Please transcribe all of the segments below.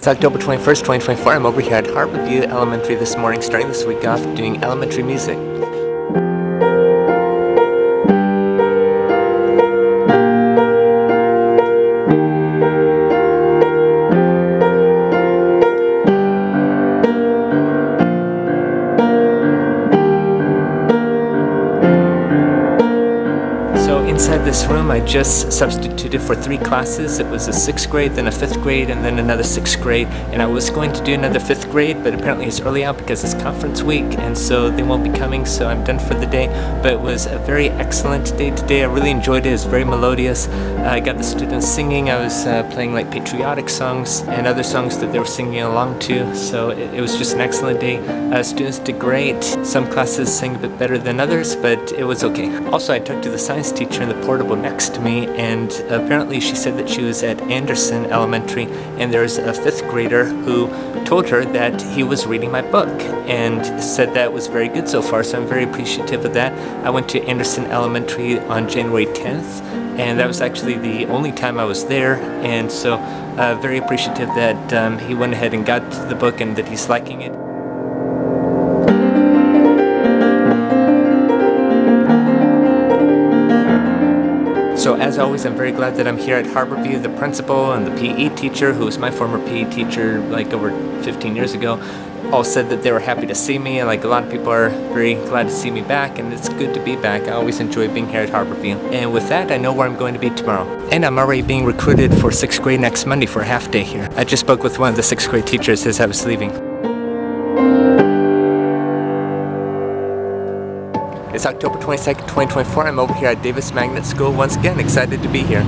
It's October 21st, 2024. I'm over here at Harborview Elementary this morning, starting this week off doing elementary music. Inside this room, I just substituted for 3 classes. It was a 6th grade, then a 5th grade, and then another 6th grade. And I was going to do another 5th grade, but apparently it's early out because it's conference week, and so they won't be coming, so I'm done for the day. But it was a very excellent day today. I really enjoyed it. It was very melodious. I got the students singing. I was playing like patriotic songs and other songs that they were singing along to. So it was just an excellent day. Students did great. Some classes sang a bit better than others, but it was okay. Also, I talked to the science teacher in the portable next to me, and apparently she said that she was at Anderson Elementary, and there's a 5th grader who told her that he was reading my book and said that was very good so far, so I'm very appreciative of that. I went to Anderson Elementary on January 10th, and that was actually the only time I was there, and so very appreciative that he went ahead and got the book and that he's liking it. So as always, I'm very glad that I'm here at Harborview. The principal and the PE teacher, who was my former PE teacher like over 15 years ago, all said that they were happy to see me. Like a lot of people are very glad to see me back, and it's good to be back. I always enjoy being here at Harborview. And with that, I know where I'm going to be tomorrow. And I'm already being recruited for 6th grade next Monday for a half day here. I just spoke with one of the 6th grade teachers as I was leaving. It's October 22nd, 2024. I'm over here at Davis Magnet School once again, excited to be here.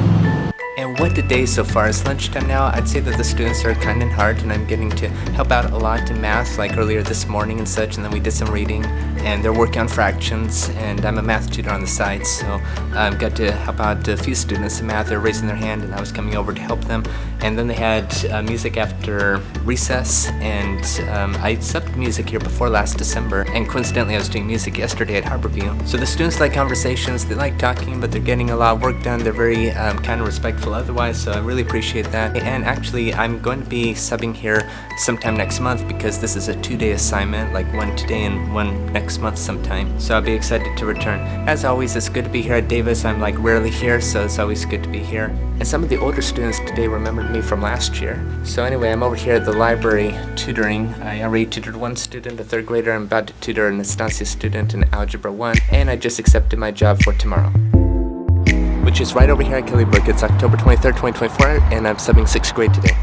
And what a day so far. It's lunchtime now. I'd say that the students are kind and hard, and I'm getting to help out a lot in math, like earlier this morning and such, and then we did some reading, and they're working on fractions, and I'm a math tutor on the side, so I've got to help out a few students in math. They're raising their hand, and I was coming over to help them. And then they had music after recess, and I subbed music here before last December, and coincidentally I was doing music yesterday at Harborview. So the students like conversations, they like talking, but they're getting a lot of work done. They're very kind of respectful otherwise, so I really appreciate that. And actually, I'm going to be subbing here sometime next month because this is a 2-day assignment, like one today and one next month sometime. So I'll be excited to return. As always, it's good to be here at Davis. I'm like rarely here, so it's always good to be here. And some of the older students today remembered me from last year. So anyway, I'm over here at the library tutoring. I already tutored one student, a 3rd grader. I'm about to tutor an Estancia student in Algebra 1, and I just accepted my job for tomorrow, which is right over here at Killybrooke. It's October 23rd, 2024, and I'm subbing 6th grade today.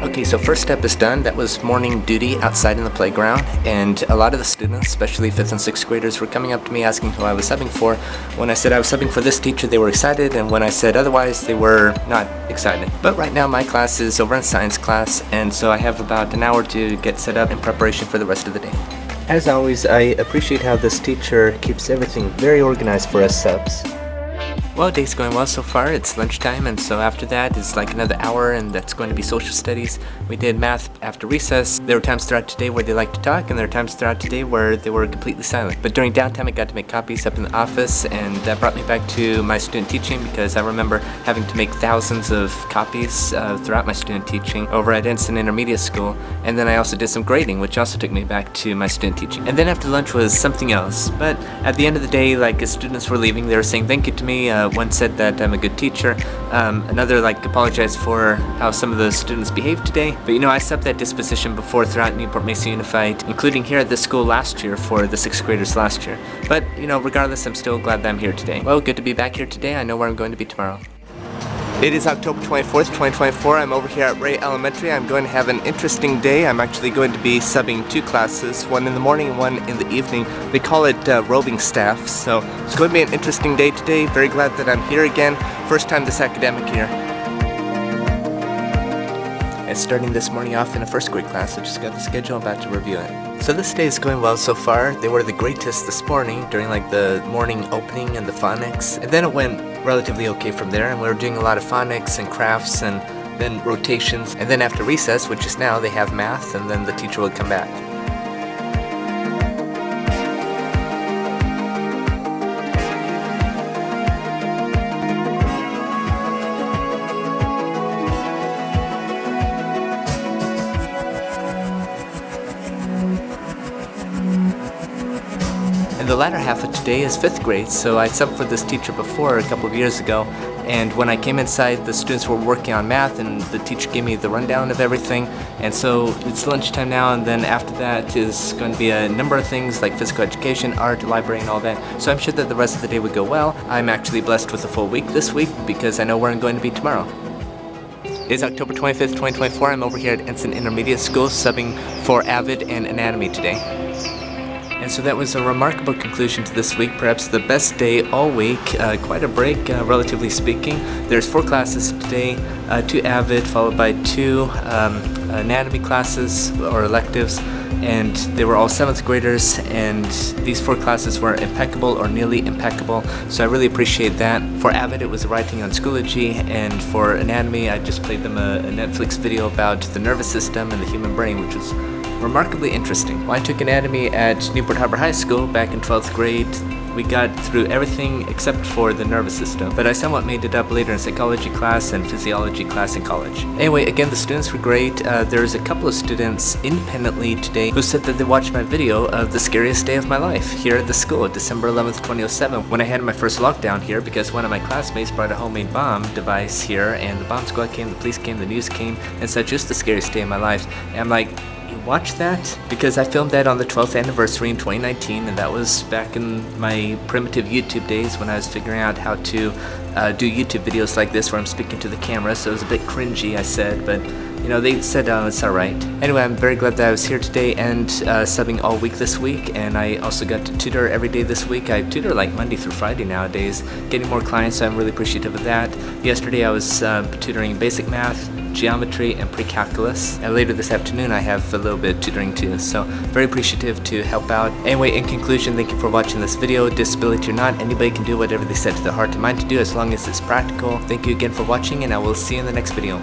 Okay, so first step is done. That was morning duty outside in the playground, and a lot of the students, especially 5th and 6th graders, were coming up to me asking who I was subbing for. When I said I was subbing for this teacher, they were excited, and when I said otherwise, they were not excited. But right now my class is over in science class, and so I have about an hour to get set up in preparation for the rest of the day. As always, I appreciate how this teacher keeps everything very organized for us subs. Well, day's going well so far. It's lunchtime, and so after that is like another hour, and that's going to be social studies. We did math after recess. There were times throughout today where they liked to talk, and there were times throughout today where they were completely silent. But during downtime, I got to make copies up in the office, and that brought me back to my student teaching because I remember having to make thousands of copies throughout my student teaching over at Ensign Intermediate School. And then I also did some grading, which also took me back to my student teaching. And then after lunch was something else. But at the end of the day, like as students were leaving, they were saying thank you to me. One said that I'm a good teacher. Another apologized for how some of the students behaved today. But you know, I subbed that disposition before throughout Newport-Mesa Unified, including here at this school last year for the 6th graders last year. But you know, regardless, I'm still glad that I'm here today. Well, good to be back here today. I know where I'm going to be tomorrow. It is October 24th, 2024. I'm over here at Ray Elementary. I'm going to have an interesting day. I'm actually going to be subbing 2 classes, one in the morning and one in the evening. They call it roving staff, so it's going to be an interesting day today. Very glad that I'm here again. First time this academic year. And starting this morning off in a 1st grade class. I just got the schedule, I'm about to review it. So this day is going well so far. They were the greatest this morning during the morning opening and the phonics. And then it went relatively okay from there, and we were doing a lot of phonics and crafts and then rotations. And then after recess, which is now, they have math, and then the teacher will come back. the latter half of today is 5th grade, so I subbed for this teacher before a couple of years ago, and when I came inside, the students were working on math, and the teacher gave me the rundown of everything, and so it's lunchtime now, and then after that is going to be a number of things like physical education, art, library, and all that, so I'm sure that the rest of the day would go well. I'm actually blessed with a full week this week because I know where I'm going to be tomorrow. It is October 25th, 2024. I'm over here at Ensign Intermediate School subbing for AVID and Anatomy today. And so that was a remarkable conclusion to this week, perhaps the best day all week. Quite a break, relatively speaking. There's 4 classes today, 2 AVID followed by 2 anatomy classes or electives, and they were all 7th graders, and these 4 classes were impeccable or nearly impeccable, so I really appreciate that. For AVID it was writing on Schoology, and for anatomy I just played them a Netflix video about the nervous system and the human brain, which was remarkably interesting. When I took anatomy at Newport Harbor High School back in 12th grade, we got through everything except for the nervous system, but I somewhat made it up later in psychology class and physiology class in college. Anyway, again, the students were great. There's a couple of students independently today who said that they watched my video of the scariest day of my life here at the school, December 11th, 2007, when I had my first lockdown here because one of my classmates brought a homemade bomb device here, and the bomb squad came, the police came, the news came, and said just the scariest day of my life. And I'm like, watch that? Because I filmed that on the 12th anniversary in 2019, and that was back in my primitive YouTube days when I was figuring out how to do YouTube videos like this where I'm speaking to the camera, so it was a bit cringy, I said, but you know, they said it's alright. Anyway, I'm very glad that I was here today and subbing all week this week, and I also got to tutor every day this week. I tutor like Monday through Friday nowadays, getting more clients, so I'm really appreciative of that. Yesterday I was tutoring basic math, geometry, and pre-calculus, and later this afternoon I have a little bit of tutoring too, so very appreciative to help out. Anyway, in conclusion, thank you for watching this video. Disability or not, anybody can do whatever they set to their heart and mind to do as long as it's practical. Thank you again for watching, and I will see you in the next video.